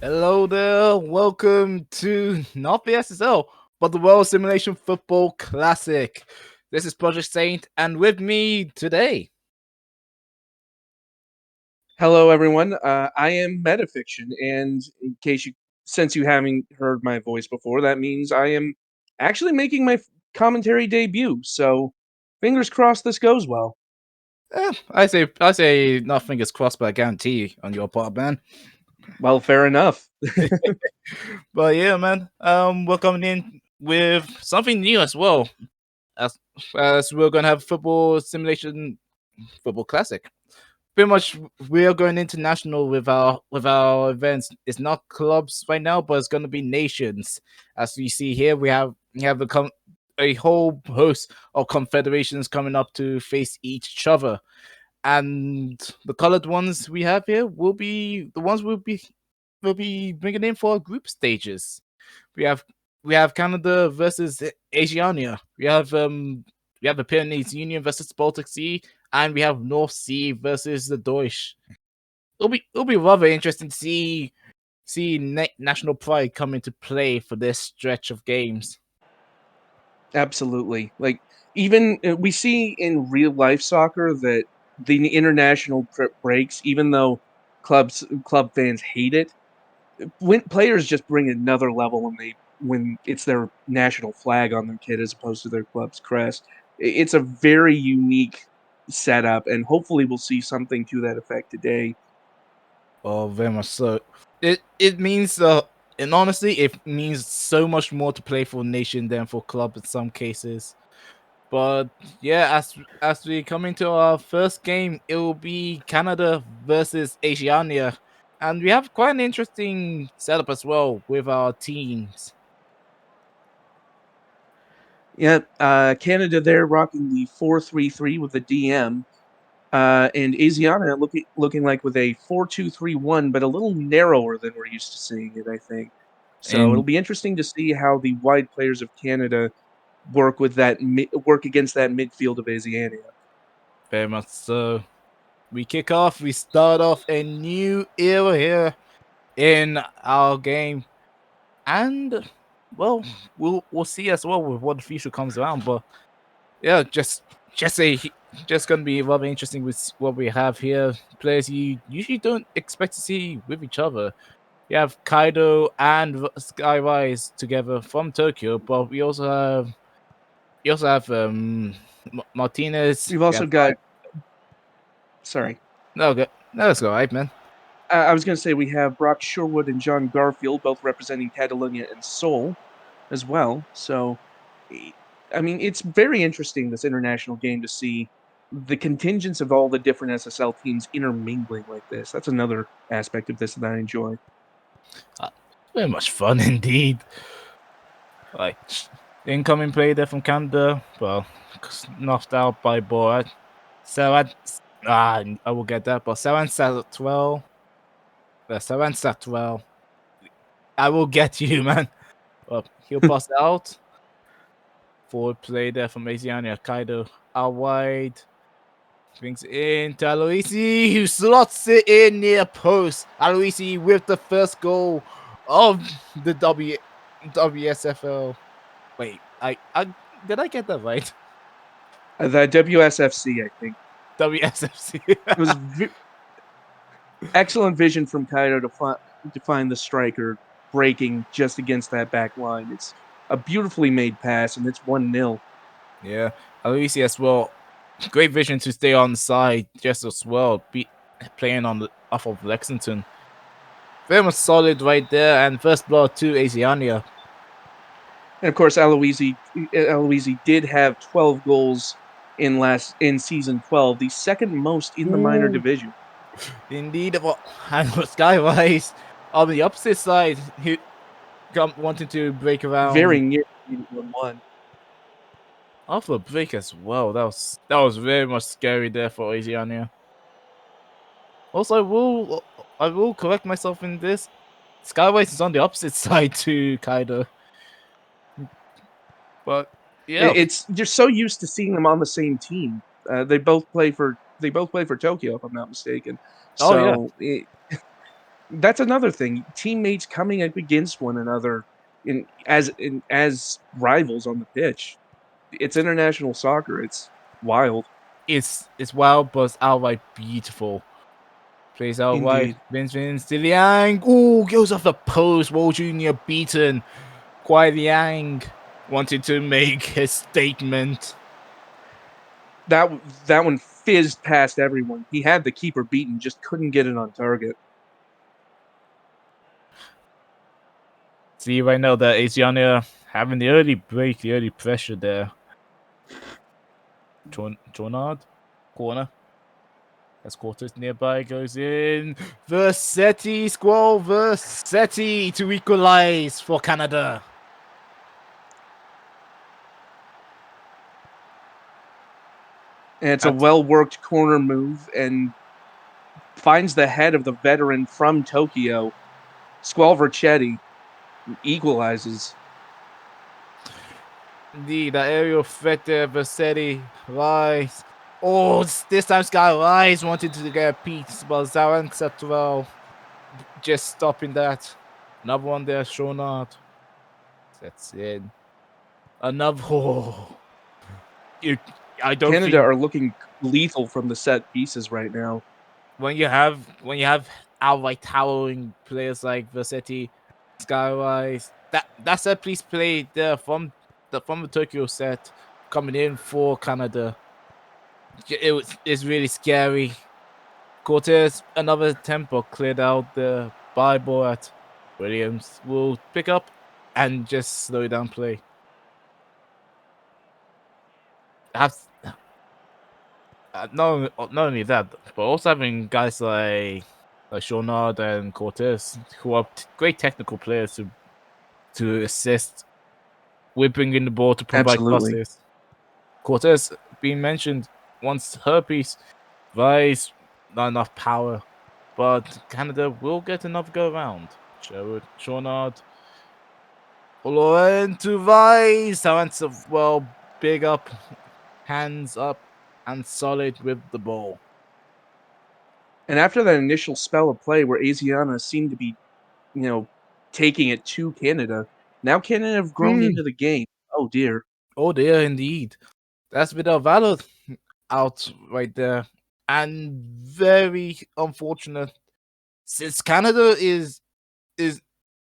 Hello there, welcome to not the SSL, but the World Simulation Football Classic. This is Project Saint, and with me today. Hello, everyone. I am Metafiction, and since you haven't heard my voice before, that means I am actually making my commentary debut. So, fingers crossed this goes well. I say nothing is crossed, but I guarantee on your part, man. Well, fair enough. But yeah, man, we're coming in with something new as well, as we're gonna have football simulation football classic. Pretty much, we are going international with our events. It's not clubs right now, but it's going to be nations. As you see here, we have a whole host of confederations coming up to face each other, and the colored ones we have here will be the ones we'll be bringing in for group stages. We have we have Canada versus Asiania. We have the Pyrenees Union versus Baltic Sea, and we have North Sea versus the Deutsch. It'll be rather interesting to see national pride come into play for this stretch of games. Absolutely. Like, even we see in real life soccer that the international breaks, even though club fans hate it, when players just bring another level when it's their national flag on their kit as opposed to their club's crest. It's a very unique setup, and hopefully we'll see something to that effect today. Oh, very much so. It means and honestly, it means so much more to play for nation than for club in some cases. But yeah, as we come into our first game, it will be Canada versus Asiania, and we have quite an interesting setup as well with our teams. Yeah, Canada there rocking the 4-3-3 with the DM, and Asiana looking like with a 4-2-3-1, but a little narrower than we're used to seeing it, I think. So it'll And be interesting to see how the wide players of Canada work against that midfield of Asiania. very much so. We kick off. We start off a new era here in our game, and well, we'll see as well with what the future comes around. But yeah, just a just gonna be rather interesting with what we have here. Players you usually don't expect to see with each other. We have Kaido and Skyrise together from Tokyo, but we also have Martinez. We've We also have got sorry. no, no, let's go, right, man. I was going to say we have Brock Sherwood and John Garfield both representing Catalonia and Seoul as well. So, e- I mean, it's very interesting this international game to see the contingents of all the different SSL teams intermingling like this. That's another aspect of this that I enjoy. Uh, Very much fun indeed. Like incoming play there from Canada, well, knocked out by Borat. Saran, I will get that, but Saran Satwell, Saran Satwell, I will get you, man. Well, he'll pass out. Forward play there from Asiania. Kaido out wide. Brings it in to Aloisi, who slots it in near post. Aloisi with the first goal of the WSFL. Wait, I did I get that right? The WSFC, I think. WSFC. It was excellent vision from Kaido to find the striker breaking just against that back line. It's a beautifully made pass, and it's 1-0. Yeah, Aloisi as well. Great vision to stay on the side just as well. Playing on the off of Lexington. Very much solid right there, and first blood to Asiania. And of course, Aloisi did have 12 goals in season 12, the second most in the minor Ooh, division. indeed. Well, and Skywise on the opposite side, he wanting to break around Very near being 1-1. off a break as well. That was very much scary there for Asiania. Also, I will correct myself in this. Skywise is on the opposite side to Kaido, but yeah, It's you're so used to seeing them on the same team. They both play for Tokyo, if I'm not mistaken. oh yeah, So That's another thing. Teammates coming up against one another as rivals on the pitch. It's international soccer. It's wild. It's wild, but it's outright beautiful. Plays out wide. Indeed. Vince Liang. Ooh, goes off the post. World Junior beaten. Kwai Liang wanted to make his statement. That that one fizzed past everyone. He had the keeper beaten, just couldn't get it on target. See right now that Asiania having the early break, the early pressure there. Jornard corner. As Quarters nearby goes in. Versetti, Squall Versetti to equalize for Canada. And it's a well-worked corner move and finds the head of the veteran from Tokyo. Squall Vercetti equalizes. Indeed, that aerial threat there, Versetti, Rice. Oh, this time Sky Rice wanted to get a piece, but Zaran Satral just stopping that. Another one there, Shonard. That's it. Another. Oh, I don't Canada think are looking lethal from the set pieces right now. when you have outright towering players like Versetti, Skywise, that set piece play there from the Tokyo set coming in for Canada. It's really scary. Cortez, another tempo cleared out the by ball at Williams will pick up and just slow down play. Have not only that, but also having guys like Shonard and Cortez, who are great technical players to assist with bringing the ball to provide Absolutely. crosses. Cortez being mentioned once her piece, Vice not enough power, but Canada will get another go around. Sherwood, Shonard, Lauren to Vice, well, big up, hands up, and solid with the ball. And after that initial spell of play where Asiana seemed to be, you know, taking it to Canada, now Canada have grown into the game. Oh dear. Oh dear, indeed. That's a bit of valor out right there. And very unfortunate. Since Canada is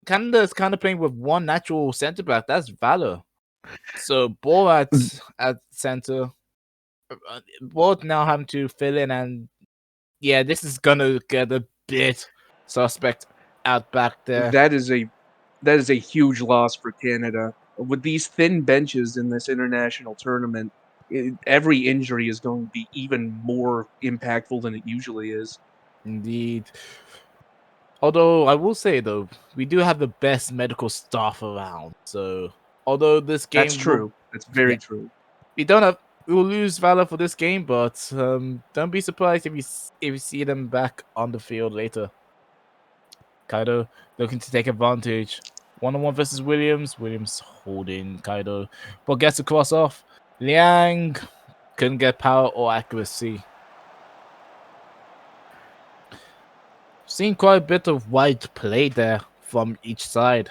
kind of playing with one natural centre back, that's Valor. So ball at center, both now having to fill in, and yeah, this is gonna get a bit suspect out back there. That is a huge loss for Canada. With these thin benches in this international tournament, every injury is going to be even more impactful than it usually is. Indeed. Although I will say though, we do have the best medical staff around. So although this That's game will, true. That's very yeah, true. we will lose Valor for this game, but don't be surprised if you see them back on the field later. Kaido looking to take advantage. 1-on-1 versus Williams. Williams holding Kaido, but gets the cross off. Liang couldn't get power or accuracy. Seen quite a bit of wide play there from each side.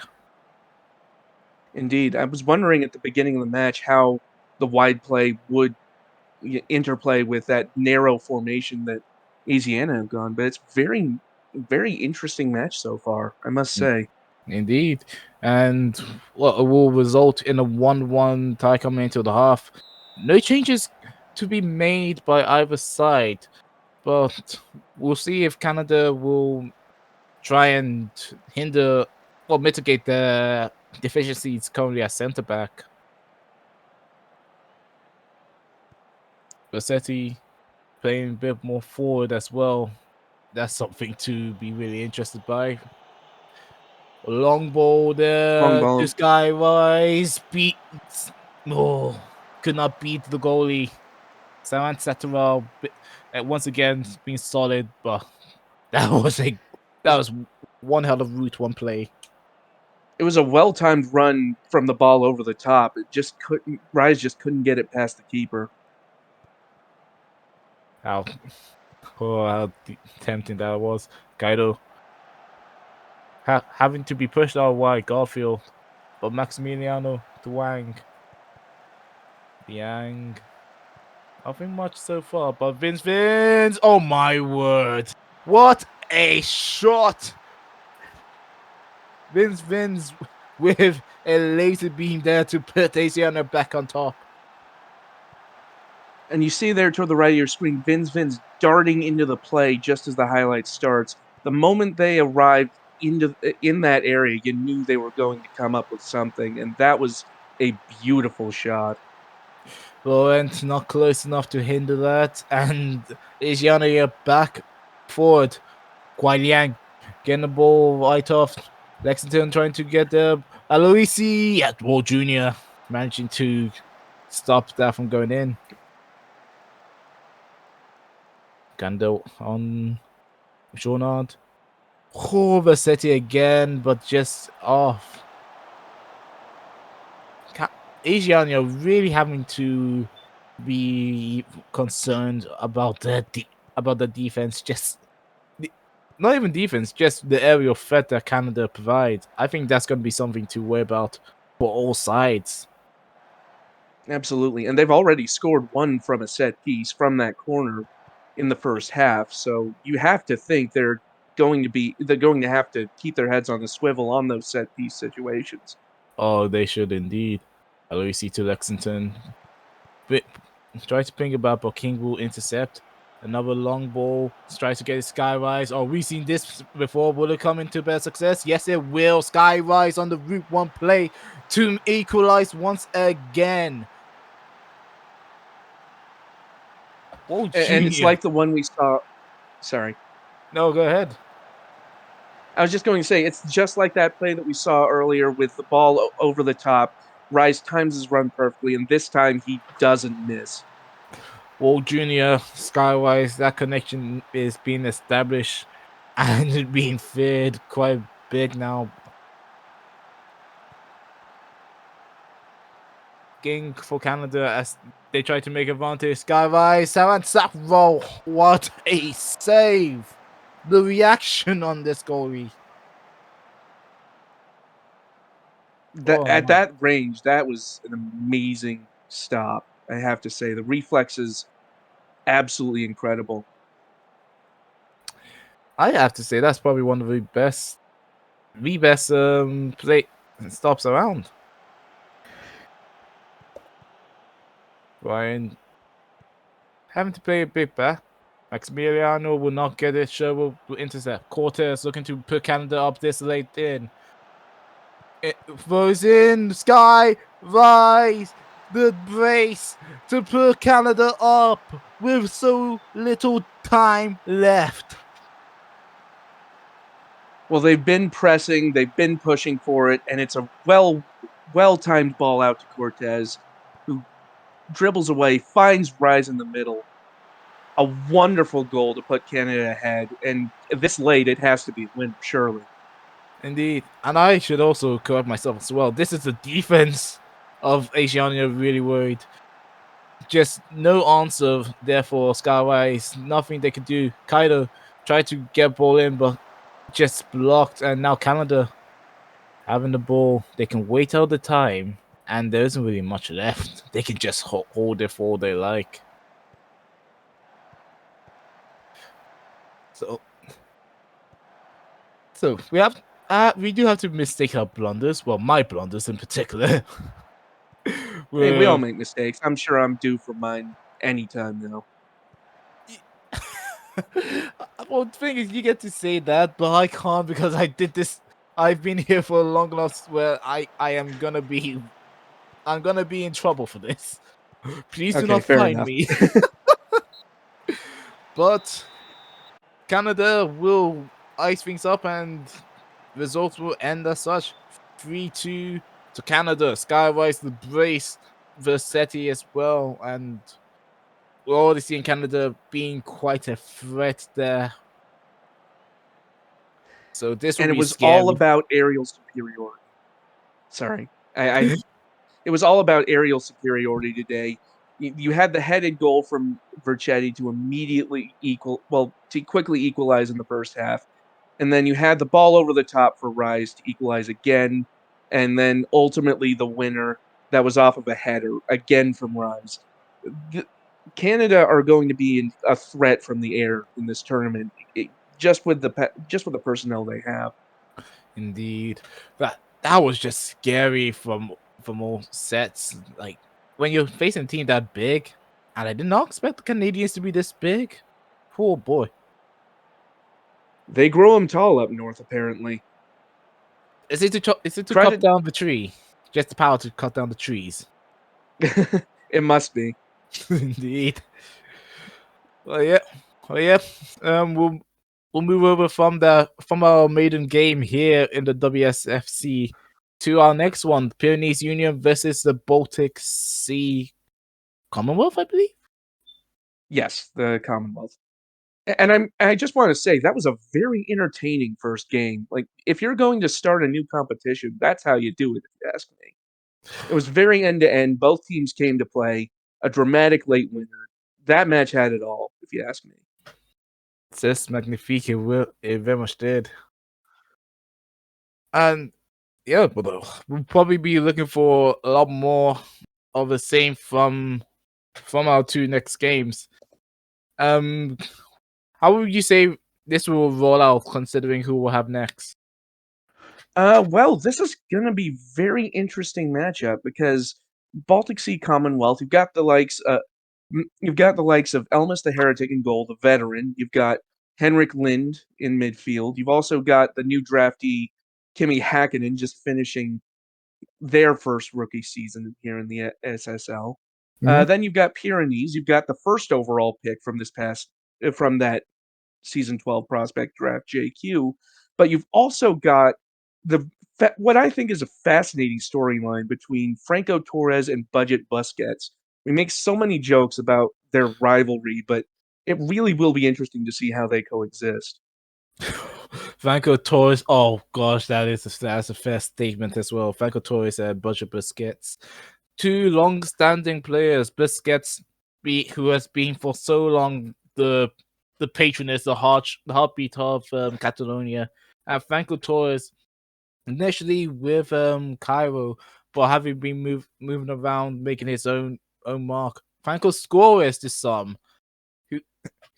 Indeed. I was wondering at the beginning of the match how the wide play would interplay with that narrow formation that Asiana have gone, but it's very interesting match so far, I must say. Indeed. And what will result in a 1-1 tie coming into the half. No changes to be made by either side, but we'll see if Canada will try and hinder or mitigate the deficiencies currently at centre back. Rossetti playing a bit more forward as well. That's something to be really interested by. Long ball Long there. ball. This guy Rice beats. Oh, could not beat the goalie. Saran Satterwell once again being solid, but that was one hell of route, one play. It was a well-timed run from the ball over the top. It just couldn't Rise just couldn't get it past the keeper. How tempting that was. Kaido having to be pushed out wide Garfield, but Maximiliano to Wang. Yang. Nothing much so far, but Vince! Oh my word! What a shot! Vince with a laser beam there to put Asiania back on top. And you see there toward the right of your screen, Vince darting into the play just as the highlight starts. The moment they arrived in that area, you knew they were going to come up with something, and that was a beautiful shot. Laurent not close enough to hinder that, and Asiania back forward. Kwai Liang getting the ball right off. Lexington trying to get the Aloisi at Wall Jr. managing to stop that from going in. Gando on Jonard. Oh, Vassetti again, but just off. Asiania really having to be concerned about the defense. Just not even defense, just the aerial threat that Canada provides. I think that's going to be something to worry about for all sides. Absolutely. And they've already scored one from a set piece from that corner in the first half. So you have to think they're going to have to keep their heads on the swivel on those set piece situations. Oh, they should indeed. Aloisi to Lexington. But try to ping about, but King will intercept. Another long ball. Tries to get his Skyrise. Oh, we've seen this before. Will it come into better success? Yes, it will. Skyrise on the Route 1 play to equalize once again. Oh, And it's like the one we saw. Sorry. No, go ahead. I was just going to say, it's just like that play that we saw earlier with the ball over the top. Rice times his run perfectly, and this time he doesn't miss. Wall Jr., Skywise, that connection is being established and being feared quite big now. Game for Canada as they try to make advantage. Skywise, and Roll. What a save! The reaction on this goalie. That range, that was an amazing stop. I have to say, the reflexes absolutely incredible. I have to say that's probably one of the best play stops around. Ryan having to play a bit back. Maximiliano will not get it. Sherwood will intercept. Cortez looking to put Canada up this late in. It throws in. Sky Rise. The brace to put Canada up with so little time left. Well, they've been pressing, they've been pushing for it, and it's a well-timed ball out to Cortez, who dribbles away, finds Rise in the middle. A wonderful goal to put Canada ahead, and this late, it has to be a winner, surely. Indeed. And I should also correct myself as well. This is the defense of Asiania really worried. Just no answer, therefore, Skywise. Nothing they could do. Kaido tried to get ball in, but just blocked. And now Canada having the ball. They can wait out the time, and there isn't really much left. They can just hold it for all they like. So we do have to mistake our blunders. Well, my blunders in particular. Hey, we all make mistakes. I'm sure I'm due for mine anytime now. Well, the thing is, you get to say that, but I can't because I did this. I've been here for long enough where I'm gonna be in trouble for this. Please do Okay, not fair find enough. me. But Canada will ice things up and results will end as such. 3-2 to Canada. Skywise the brace, Versetti as well, and we're already seeing Canada being quite a threat there. So this will And it be was scary. all about aerial superiority. Sorry. It was all about aerial superiority today. You had the headed goal from Vercetti to quickly equalize in the first half. and then you had the ball over the top for Rise to equalize again, and then ultimately the winner that was off of a header again from Rise. The, Canada are going to be a threat from the air in this tournament, just with the personnel they have. Indeed, that was just scary from all sets. Like when you're facing a team that big, and I did not expect the Canadians to be this big. Poor boy. They grow them tall up north, apparently. Is it to cut Credit, down the tree? Just the power to cut down the trees. it must be. Indeed. Well, yeah. Well, yeah. We'll move over from our maiden game here in the WSFC to our next one: Pyrenees Union versus the Baltic Sea Commonwealth, I believe. Yes, the Commonwealth. And I just want to say that was a very entertaining first game. Like if you're going to start a new competition, that's how you do it, if you ask me. It was very end to end. Both teams came to play. A dramatic late winner. That match had it all, if you ask me. C'est magnifique. It very much did. And yeah, we'll probably be looking for a lot more of the same from our two next games. How would you say this will roll out, considering who we'll have next? Well, this is gonna be very interesting matchup because Baltic Sea Commonwealth, you've got the likes of Elmas the Heretic in goal, the veteran. You've got Henrik Lind in midfield. You've also got the new draftee Kimi Hakkinen just finishing their first rookie season here in the SSL. Then you've got Pyrenees. You've got the first overall pick from that season 12 prospect draft, JQ. But you've also got what I think is a fascinating storyline between Franco Torres and Budget Busquets. We make so many jokes about their rivalry, but it really will be interesting to see how they coexist. Franco Torres. Oh gosh, that's a fair statement as well. Franco Torres and Budget Busquets, two long-standing players. Busquets, who has been for so long the patroness, the heartbeat of Catalonia, and Franco Torres, initially with Cairo, but having been moving around, making his own mark. Franco Torres, this some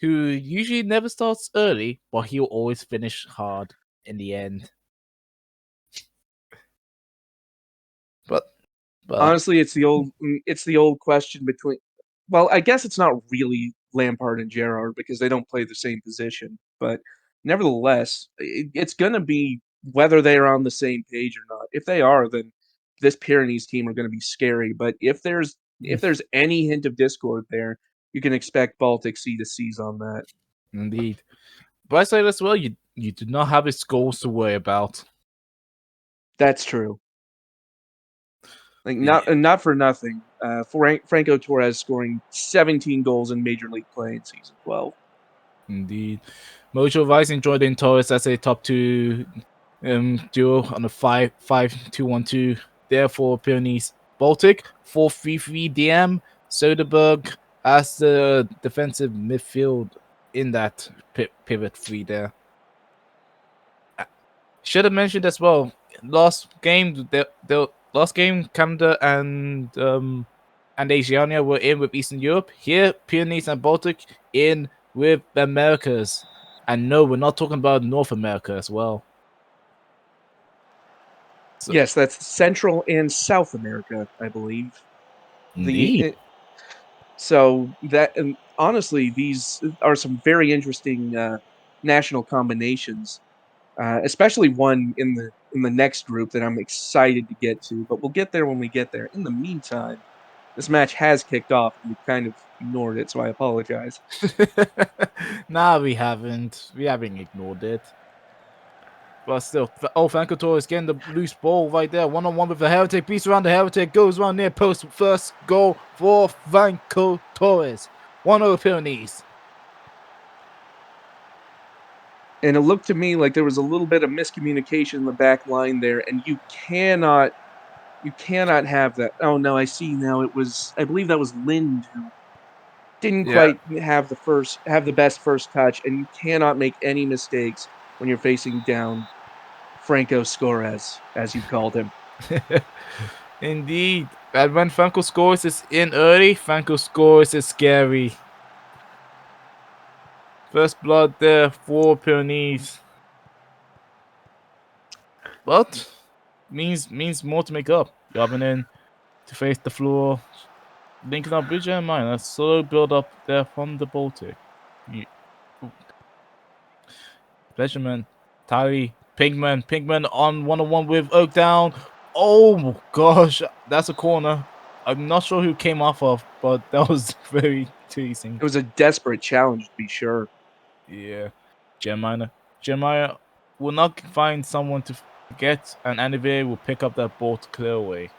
who usually never starts early, but he'll always finish hard in the end. But Honestly, it's the old question between. Well, I guess it's not really Lampard and Gerrard because they don't play the same position, but nevertheless, it's gonna be whether they are on the same page or not. If they are, then this Pyrenees team are gonna be scary. But if there's any hint of discord there, you can expect Baltic Sea to seize on that. indeed, but I say as well, you do not have his goals to worry about. That's true. Like Yeah. not for nothing. Franco Torres scoring 17 goals in Major League play in season 12. Indeed, Mojo Rising joined in Torres as a top two duo on the 5-5-2-1-2. Therefore, Pyrenees Baltic 4-3-3 DM Soderberg as the defensive midfield in that pivot three there. Should have mentioned as well. Last game, the last game, Canada and Asiania were in with Eastern Europe. Here, Pyrenees and Baltic in with the Americas. And no, we're not talking about North America as well. So, Yes, that's Central and South America, I believe. indeed. So that and honestly, these are some very interesting national combinations, especially one in the next group that I'm excited to get to. But we'll get there when we get there. In the meantime, this match has kicked off, and we've kind of ignored it, so I apologize. Nah, we haven't. We haven't ignored it. But still, Franco Torres getting the loose ball right there. One-on-one with the Heretic. Beats around the Heretic. Goes around near post. First goal for Franco Torres. 1-0 Pyrenees. And it looked to me like there was a little bit of miscommunication in the back line there, and you cannot have that. Oh no, I see now. I believe that was Lind who didn't Yeah. quite have the best first touch, and you cannot make any mistakes when you're facing down Franco Scores, as you called him. Indeed. And when Franco scores is in early, Franco scores is scary. First blood there for Pyrenees. But means more to make up. Yobbing in to face the floor. Linking up Bridger and mine. A slow build up there from the Baltic. Pleasureman, Tyree, Pinkman on 1-on-1 with Oak down. Oh gosh, that's a corner. I'm not sure who came off of, but that was very teasing. It was a desperate challenge, to be sure. Yeah, Jeremiah will not find someone to get, and Anivir will pick up that ball to clear away.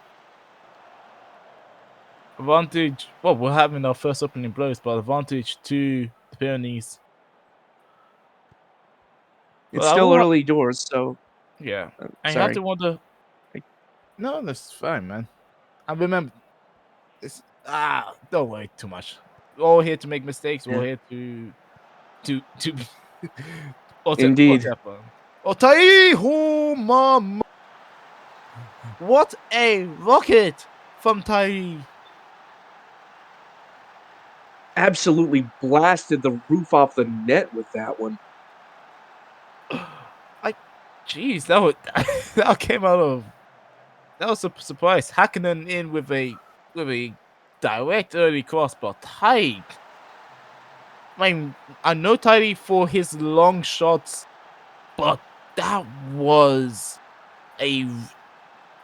Advantage. Well, we're having our first opening blows, but advantage to the Pyrenees. But It's I still will. early doors, so Yeah, and you have to sorry. wonder. No, that's fine, man. And remember, it's don't worry too much. We're all here to make mistakes. We're all Yeah. here to what's Indeed. happened? Otai mama! What a rocket from Tai! Absolutely blasted the roof off the net with that one. I, jeez, that was that came out of that was a surprise. Hakkinen in with a direct early cross, but Tai. I mean, I know Tai for his long shots, but that was a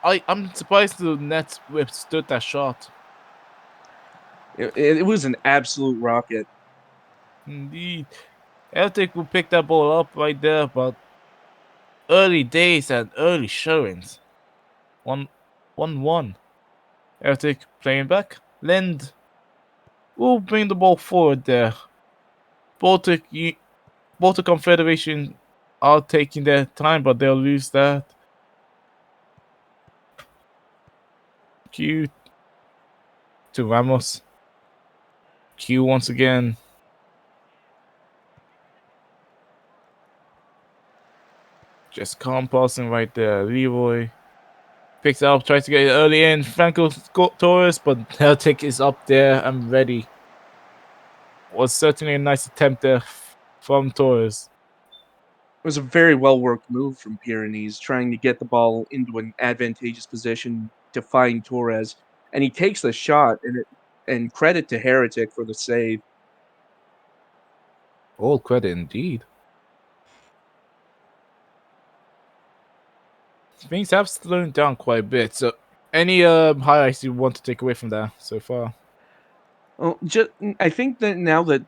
I'm surprised the Nets withstood that shot. It was an absolute rocket. Indeed. Celtic will pick that ball up right there, but early days and early showings. 1-1. Celtic playing back. Lind will bring the ball forward there. Baltic, Baltic Confederation are taking their time, but they'll lose that. Q to Ramos. Q once again. Just calm passing right there. Leroy picks it up, tries to get it early in. Franco Torres, but Celtic is up there and ready. Was certainly a nice attempt there from Torres. It was a very well worked move from Pyrenees, trying to get the ball into an advantageous position to find Torres, and he takes the shot, and credit to Heretic for the save. All credit indeed. Things have slowed down quite a bit. So, any highlights you want to take away from that so far? Well, I think that now that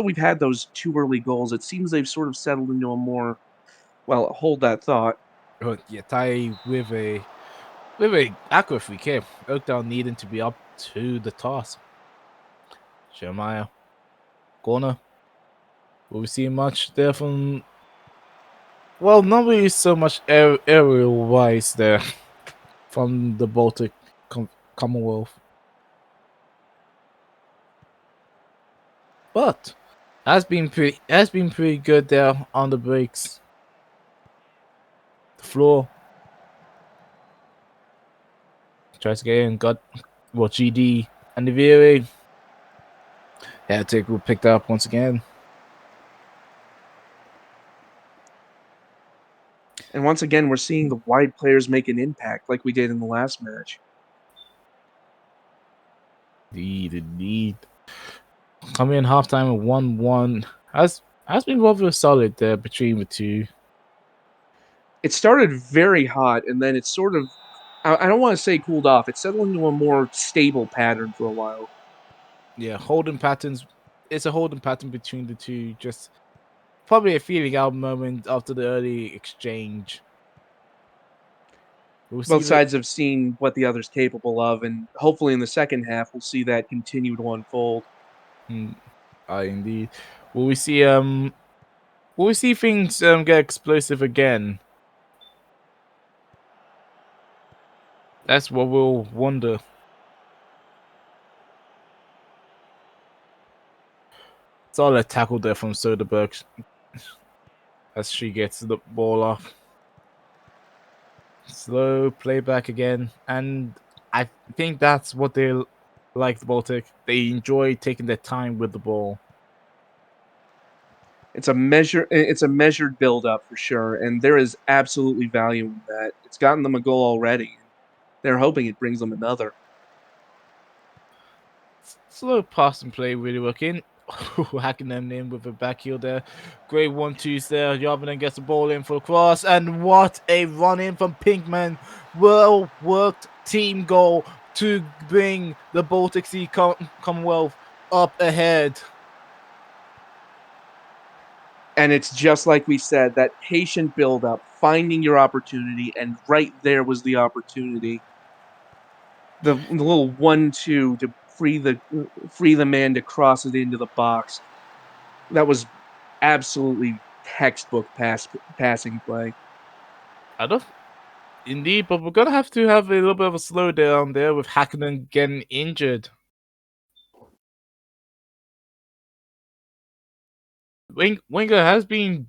we've had those two early goals, it seems they've sort of settled into a more, well, hold that thought. Oh, yeah, tie with a accurate free kick. Oakdale needing to be up to the toss. Jeremiah corner. Will we see much there from? Well, not really so much aerial wise there from the Baltic Commonwealth, but has been pretty good there on the breaks. The floor tries to get in, got GD and the VA. Yeah, take will pick that up once again. And once again, we're seeing the wide players make an impact like we did in the last match. Indeed. Coming in halftime at 1-1 has been rather solid there between the two. It started very hot, and then it sort of, I don't want to say cooled off. It settled into a more stable pattern for a while. Yeah, holding patterns. It's a holding pattern between the two. Just probably a feeling out moment after the early exchange. We'll see Both the. sides have seen what the other's capable of, and hopefully in the second half, we'll see that continue to unfold. Indeed. Will we see Will we see things get explosive again? That's what we'll wonder. Solid tackle there from Soderbergh. as she gets the ball off. Slow playback again, and I think that's what they like the Baltic. They enjoy taking their time with the ball. It's a measured build up for sure, and there is absolutely value in that. It's gotten them a goal already. They're hoping it brings them another. Slow pass and play really working. Hacking them in with a back heel there. Great 1-2s there. Jarvinen gets the ball in for a cross, and what a run in from Pinkman. Well worked team goal to bring the Baltic Sea Commonwealth up ahead. And it's just like we said, that patient build up, finding your opportunity, and right there was the opportunity. The little 1-2 to free the man to cross it into the box. That was absolutely textbook passing play. I don't indeed, but we're gonna have to have a little bit of a slowdown there with Hakkinen getting injured. Wenger has been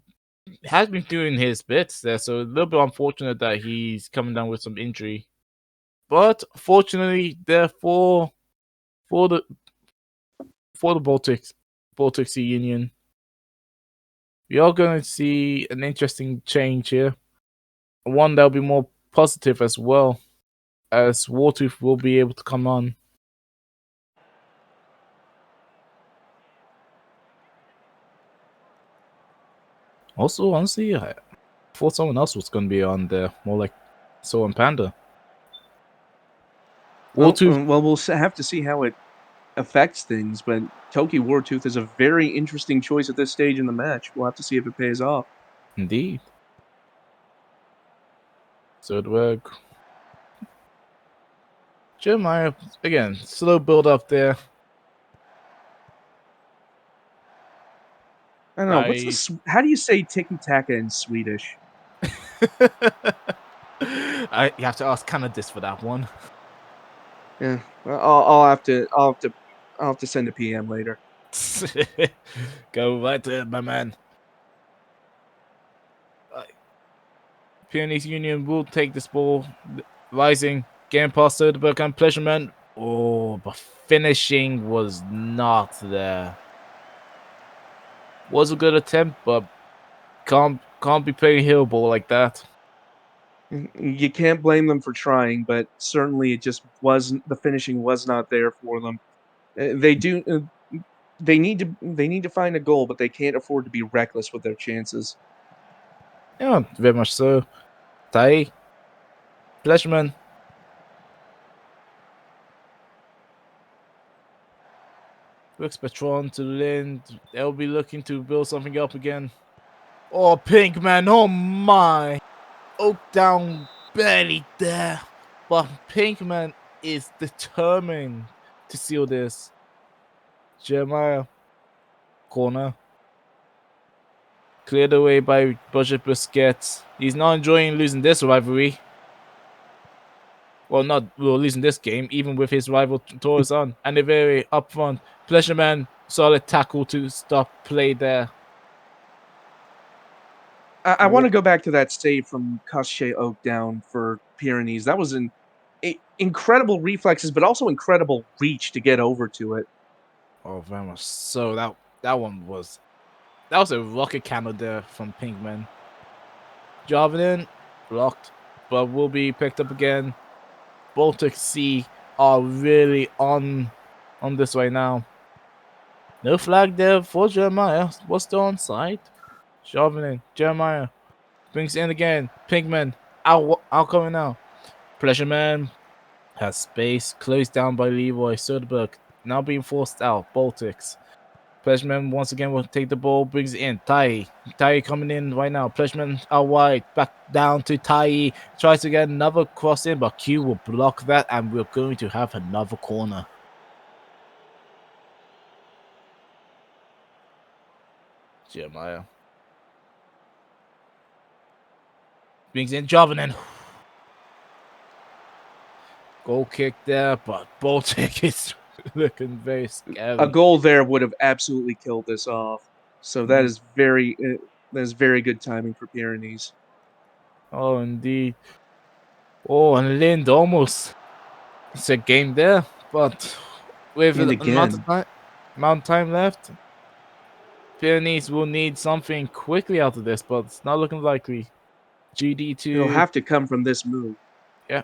doing his bits there, so a little bit unfortunate that he's coming down with some injury. But fortunately, therefore, for the Baltic Sea Union, we are going to see an interesting change here. One that'll be more positive as well, as Wartooth will be able to come on. Also, honestly, I thought someone else was going to be on there, more like So and Panda. Wartooth, Well, we'll have to see how it affects things, but Toki Wartooth is a very interesting choice at this stage in the match. We'll have to see if it pays off. indeed. Söderberg. Jeremiah, again, slow build up there. I don't know. How do you say tiki taka in Swedish? You have to ask Canadis for that one. Yeah, I'll have to send a PM later. Go right there, my man. Pyrenees Union will take this ball, rising, getting past Söderberg and Pleasureman. Oh, but finishing was not there. Was a good attempt, but can't be playing hill ball like that. You can't blame them for trying, but certainly it just wasn't. The finishing was not there for them. They need to find a goal, but they can't afford to be reckless with their chances. Yeah, very much so. Tai, Pleasureman. Brooks Patron to Lind. They'll be looking to build something up again. Oh, Pinkman. Oh, my. Oak down barely there. But Pinkman is determined to seal this. Jeremiah. Corner. Cleared away by Budget Busquets. He's not enjoying losing this rivalry. Well, losing this game, even with his rival Torres on. And they're very up front. Pleasureman, solid tackle to stop play there. I want to go back to that save from Koshche Oak down for Pyrenees. That was an incredible reflexes, but also incredible reach to get over to it. Oh, very much so. That one was a rocket cannon there from Pinkman. Jarvinen blocked, but will be picked up again. Baltic Sea are really on this right now. No flag there for Jeremiah. Was still on side. Jarvinen, Jeremiah brings in again. Pinkman out coming now. Pleasureman has space closed down by Leroy Söderberg. Now being forced out. Baltics. Pleasureman once again will take the ball, brings it in. Tai coming in right now. Pleasureman out wide, back down to Tai. Tries to get another cross in, but Q will block that, and we're going to have another corner. Jeremiah brings in Jarvinen. Goal kick there, but Baltic is looking very scary. A goal there would have absolutely killed this off. So that is That's very good timing for Pyrenees. Oh, indeed. Oh, and Lind almost. It's a game there, but with And the again, amount of time left, Pyrenees will need something quickly out of this, but it's not looking likely. it'll GD2, have to come from this move. yeah.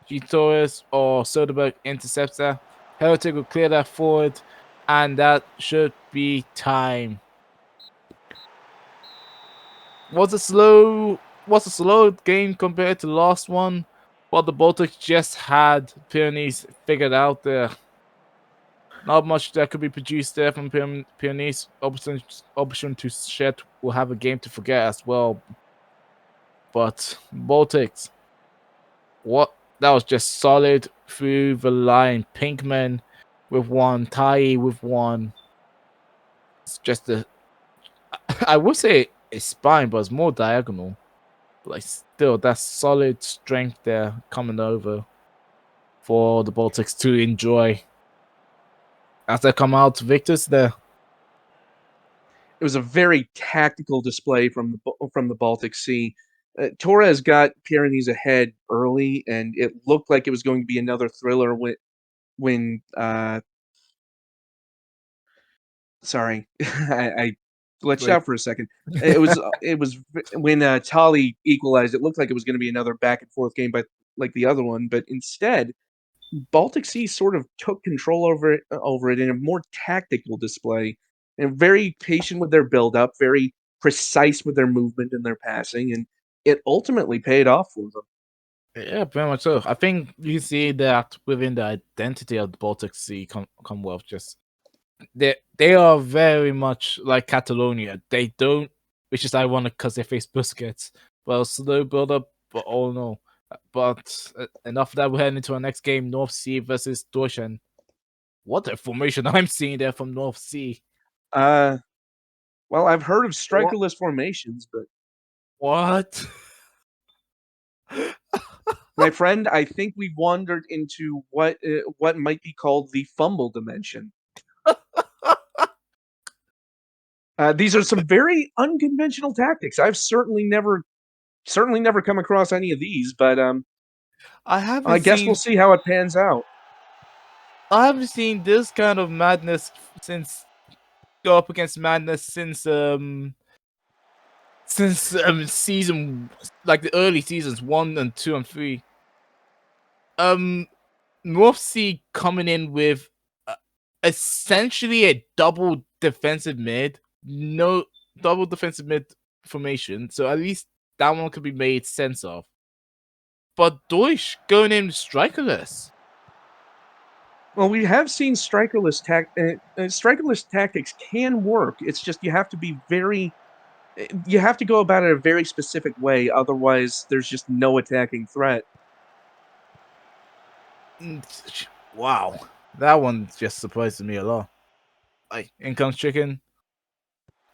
G Torres or Soderbergh intercepts that. Heretic will clear that forward, and that should be time. Was a slow game compared to the last one, but the Baltic just had Pyrenees figured out there. Not much that could be produced there from Pyrenees. Option to shed will have a game to forget as well. But Baltics, what that was just solid through the line. Pinkman with one, Tai with one. It's just a I would say a spine, but it's more diagonal. But like still that's solid strength there coming over for the Baltics to enjoy as they come out victors there. It was a very tactical display from the Baltic Sea. Torres got Pyrenees ahead early, and it looked like it was going to be another thriller when sorry, I glitched Like out for a second. It was when Tali equalized. It looked like it was going to be another back and forth game, but like the other one. But instead, Baltic Sea sort of took control over it in a more tactical display, and very patient with their build up, very precise with their movement and their passing, and it ultimately paid off for them. yeah, very much so. I think you see that within the identity of the Baltic Sea Commonwealth, just they are very much like Catalonia. They don't, which is ironic because they face Busquets. Well, slow build up, but oh no. But enough of that. We're heading into our next game: North Sea versus Deutsch. What a formation I'm seeing there from North Sea. Uh, well, I've heard of What? strikerless formations, but What? my friend, I think we've wandered into what might be called the fumble dimension. These are some very unconventional tactics. I've certainly never come across any of these, but I I haven't guess we'll seen see how it pans out. I haven't seen this kind of madness since go up against madness since season like the early seasons 1 and 2 and 3. Um, North Sea coming in with essentially a no double defensive mid formation, so at least that one could be made sense of. But Deutsch going in strikerless. Well, we have seen strikerless tactics can work. It's just you have to go about it a very specific way. Otherwise, there's just no attacking threat. Wow, that one just surprised me a lot. Like, in comes Chicken.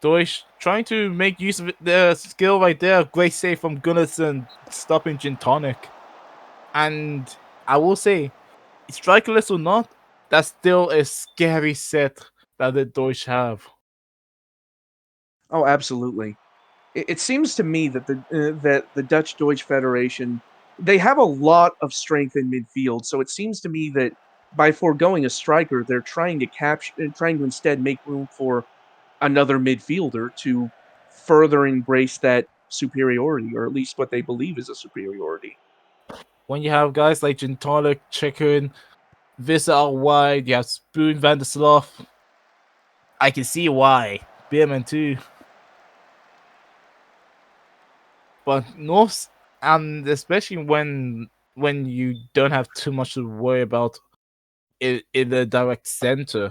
Deutsch trying to make use of their skill right there. Great save from Gunnarsson, stopping Gin Tonic. And I will say, strikerless or not, that's still a scary set that the Deutsch have. Oh, absolutely. It seems to me that the Dutch Deutsch Federation, they have a lot of strength in midfield. So it seems to me that by foregoing a striker, they're trying to instead make room for another midfielder to further embrace that superiority, or at least what they believe is a superiority. When you have guys like Gin Tonic, Chicken, Visa out wide, you have Spoon, Van der Sloth. I can see why. Beerman too. But Norths, and especially when you don't have too much to worry about in the direct center,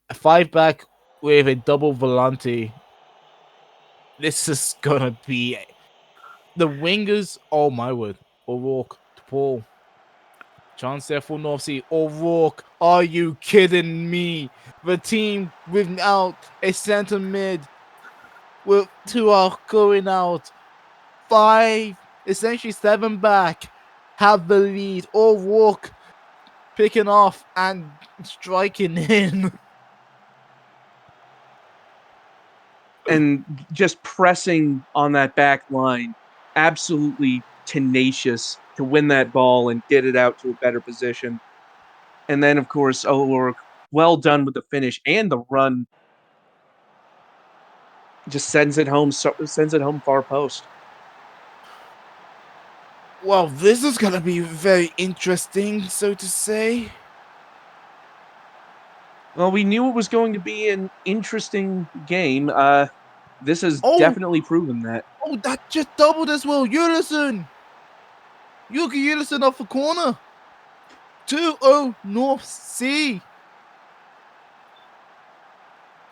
a 5 back with a double volante. This is gonna be the wingers. Oh my word! O'Rourke to Paul. Chance there for North Sea. O'Rourke, are you kidding me? The team without a center mid with 2 are going out. 5, essentially 7 back, have the lead. O'Rourke picking off and striking in. and just pressing on that back line, absolutely tenacious to win that ball and get it out to a better position. And then, of course, O'Rourke, well done with the finish and the run, just sends it home. Sends it home far post. Well, this is gonna be very interesting, so to say. Well, we knew it was going to be an interesting game. This has Oh, definitely proven that. oh, that just doubled as well. Yurlison, Yuki Yurlison off the corner. 2-0 North Sea.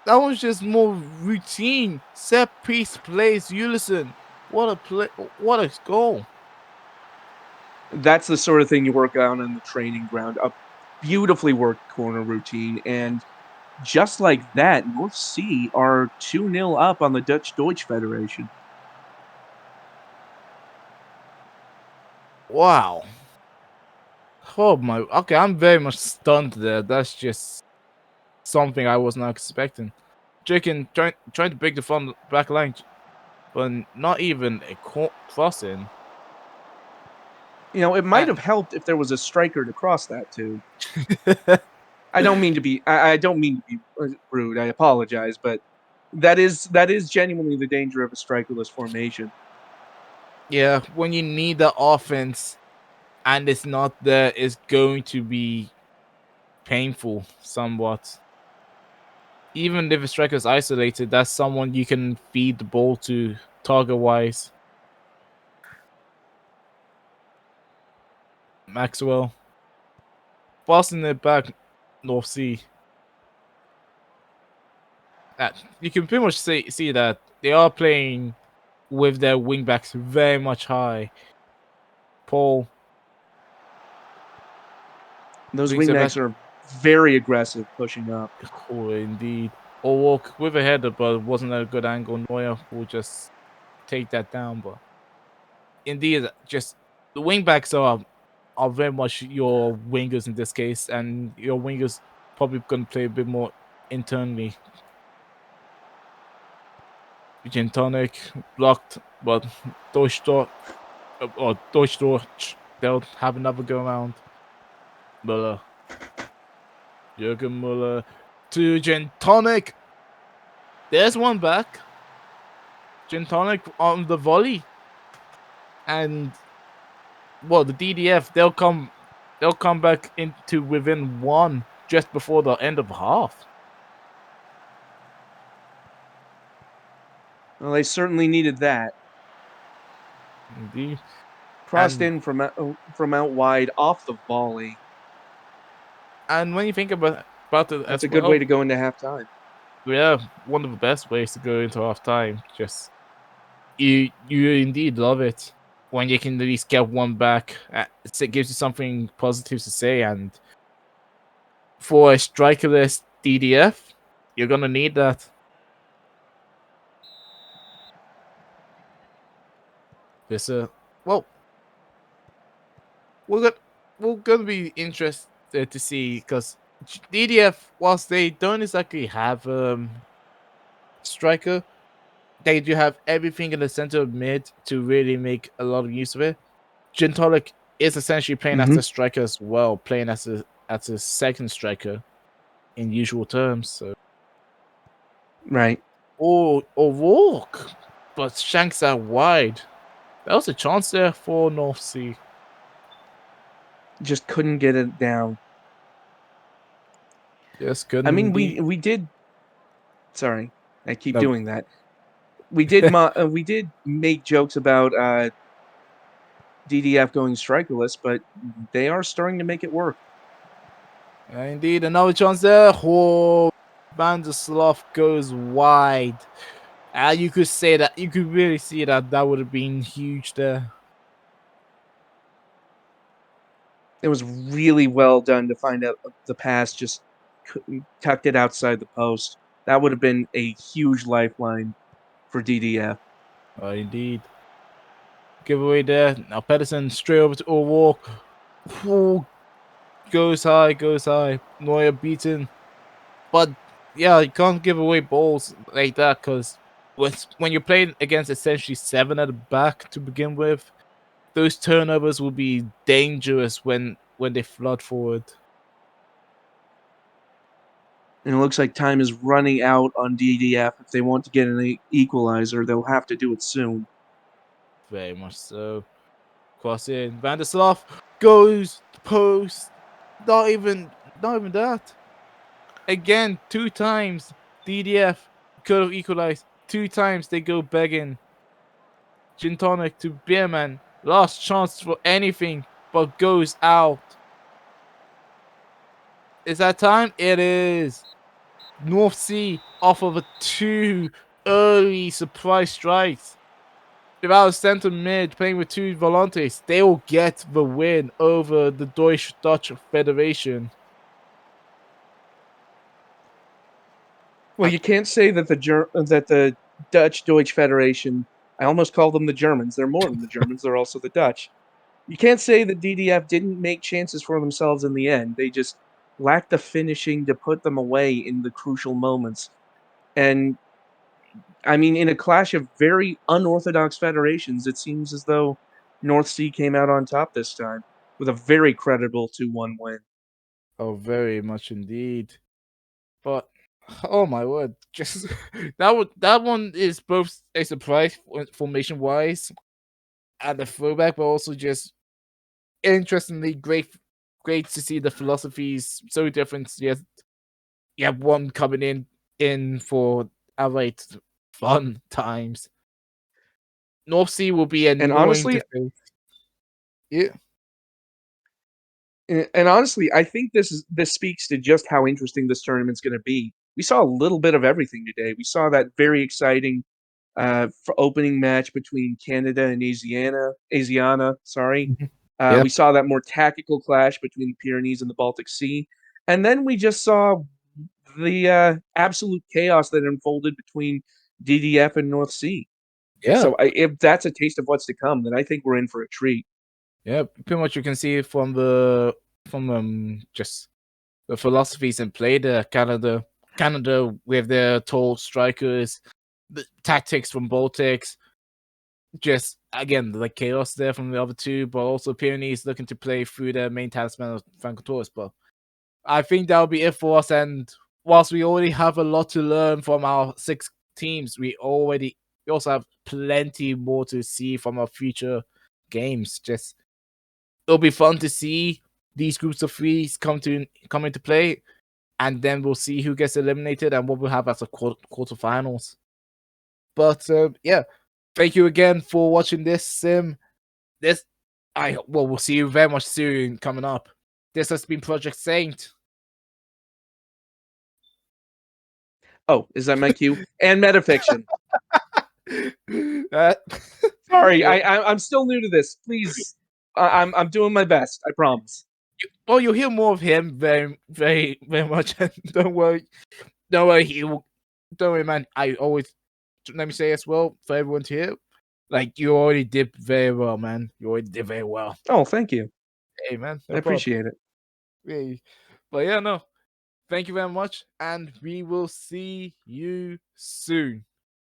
That was just more routine. Set piece plays Yurlison. What a play! What a goal! That's the sort of thing you work on in the training ground. A beautifully worked corner routine, and just like that, North Sea are 2-0 up on the Dutch Deutsch Federation. Wow. Oh my. Okay, I'm very much stunned there. That's just something I was not expecting. Chicken trying to break the front back line, but not even a crossing. You know, it might Uh, have helped if there was a striker to cross that to. I don't mean to be. I don't mean to be rude. I apologize, but that is genuinely the danger of a strikerless formation. yeah, when you need the offense and it's not there, it's going to be painful somewhat. Even if a striker is isolated, that's someone you can feed the ball to target wise. Maxwell. Passing it back, North Sea. You can pretty much see that they are playing with their wingbacks very much high. Paul Those brings it back. wingbacks are very aggressive, pushing up. Oh, indeed. Or walk with a header, but wasn't a good angle. Neuer will just take that down. But indeed, just the wingbacks are very much your wingers in this case, and your wingers probably going to play a bit more internally. Gin tonic blocked, but Deutsch or Deutsch, they'll have another go around. Müller, Jürgen Müller to Gin tonic. There's one back. Gin tonic on the volley, and well, the DDF they'll come back into within one just before the end of half. Well, they certainly needed that. Indeed, Crossed and in from out wide off the volley. when you think about it That's as a good way well, to go into halftime. yeah, one of the best ways to go into half time. Just you indeed love it when you can at least get one back. It gives you something positive to say, and for a strikerless DDF, you're gonna need that. This well, we're gonna we're gonna be interested to see because DDF, whilst they don't exactly have striker, they do have everything in the center of mid to really make a lot of use of it. Gintolic is essentially playing as Mm-hmm. a striker as well, playing as a second striker in usual terms. So Right. or walk, but shanks out wide. That was a chance there for North Sea. Just couldn't get it down. Yes, I mean, couldn't we be. we did. Sorry, I keep No, doing that. We did make jokes about DDF going strikerless, but they are starting to make it work. indeed, another chance there. Oh, Vanderslav goes wide. You could say that. You could really see that that would have been huge there. It was really well done to find out the pass just tucked it outside the post. That would have been a huge lifeline for DDF. Indeed. Giveaway there. Now Pedersen straight over to O'Rourke. Oh, goes high, goes high. Neuer beaten. But yeah, you can't give away balls like that because when you're playing against essentially 7 at the back to begin with, those turnovers will be dangerous when they flood forward. And it looks like time is running out on DDF. If they want to get an equalizer, they'll have to do it soon. Very much so. Cross in. Vanderslav goes post. Not even that. Again, 2 times DDF could have equalized. 2 times they go begging. Gin tonic to Beerman. Last chance for anything, but goes out. Is that time? It is. North Sea off of 2 early surprise strikes. Without a center mid playing with 2 volantes, they will get the win over the Dutch Federation. Well, you can't say that the Dutch Deutsch Federation. I almost call them the Germans. They're more than the Germans. They're also the Dutch. You can't say that DDF didn't make chances for themselves in the end. They just lacked the finishing to put them away in the crucial moments. And I mean, in a clash of very unorthodox federations, it seems as though North Sea came out on top this time with a very credible 2-1 win. Oh, very much indeed. But oh my word, just that one is both a surprise formation wise and a throwback, but also just interestingly great to see the philosophies so different. Yes, you have one coming in for outright fun times. North Sea will be And annoying to honestly, face. Yeah. and honestly, I think this speaks to just how interesting this tournament's going to be. We saw a little bit of everything today. We saw that very exciting for opening match between Canada and Asiana, sorry. Mhm. Yep. We saw that more tactical clash between the Pyrenees and the Baltic Sea. And then we just saw the absolute chaos that unfolded between DDF and North Sea. Yeah. So if that's a taste of what's to come, then I think we're in for a treat. Yeah. Pretty much you can see from just the philosophies in play there. Canada with their tall strikers, the tactics from Baltics, just again the chaos there from the other two, but also Pyrenees looking to play through their main talisman of Franco Torres. But I think that'll be it for us. And whilst we already have a lot to learn from our 6 teams, we also have plenty more to see from our future games. Just it'll be fun to see these groups of 3s come into play, and then we'll see who gets eliminated and what we'll have as a quarterfinals. But yeah, thank you again for watching this sim. We'll see you very much soon coming up. This has been Project Saint. Oh, is that my cue? And metafiction. uh, Sorry, yeah. I'm still new to this. Please, I'm doing my best. I promise. Well, you'll hear more of him very, very, very much. Don't worry. Don't worry. Don't worry, man. Let me say as well for everyone to hear. Like you already did very well, man. You already did very well. Oh, thank you. Hey, man. No I appreciate problem. it. Hey. But yeah, no. Thank you very much, and we will see you soon.